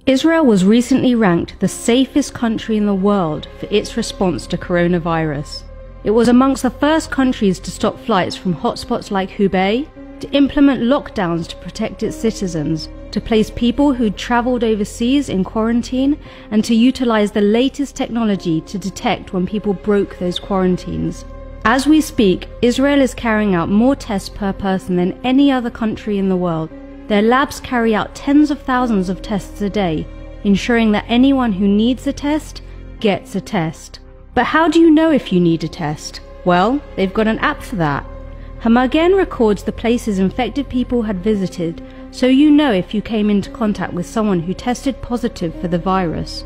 Israel was recently ranked the safest country in the world for its response to coronavirus. It was amongst the first countries to stop flights from hotspots like Hubei, to implement lockdowns to protect its citizens, to place people who'd travelled overseas in quarantine, and to utilise the latest technology to detect when people broke those quarantines. As we speak, Israel is carrying out more tests per person than any other country in the world. Their labs carry out tens of thousands of tests a day, ensuring that anyone who needs a test gets a test. But how do you know if you need a test? Well, they've got an app for that. Hamagen records the places infected people had visited, so you know if you came into contact with someone who tested positive for the virus.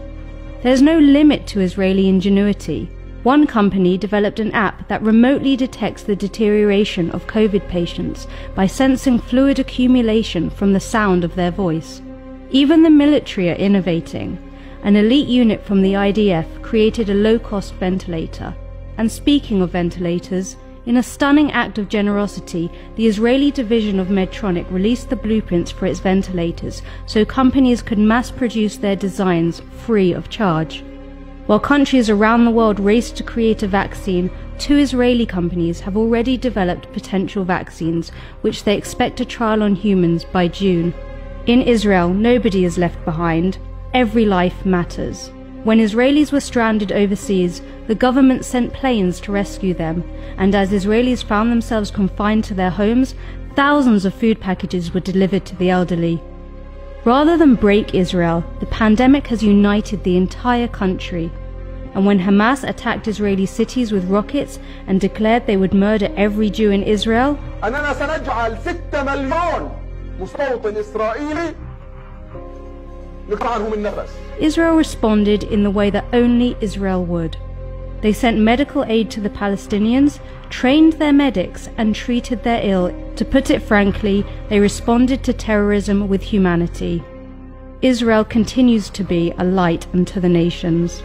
There's no limit to Israeli ingenuity. One company developed an app that remotely detects the deterioration of COVID patients by sensing fluid accumulation from the sound of their voice. Even the military are innovating. An elite unit from the IDF created a low-cost ventilator. And speaking of ventilators, in a stunning act of generosity, the Israeli division of Medtronic released the blueprints for its ventilators so companies could mass-produce their designs free of charge. While countries around the world race to create a vaccine, 2 Israeli companies have already developed potential vaccines, which they expect to trial on humans by June. In Israel, nobody is left behind. Every life matters. When Israelis were stranded overseas, the government sent planes to rescue them, and as Israelis found themselves confined to their homes, thousands of food packages were delivered to the elderly. Rather than break Israel, the pandemic has united the entire country. And when Hamas attacked Israeli cities with rockets and declared they would murder every Jew in Israel, أننا سنجعل 6 مليون مستوطن إسرائيلي يقطع عنهم النفس. Israel responded in the way that only Israel would. They sent medical aid to the Palestinians, trained their medics, and treated their ill. To put it frankly, they responded to terrorism with humanity. Israel continues to be a light unto the nations.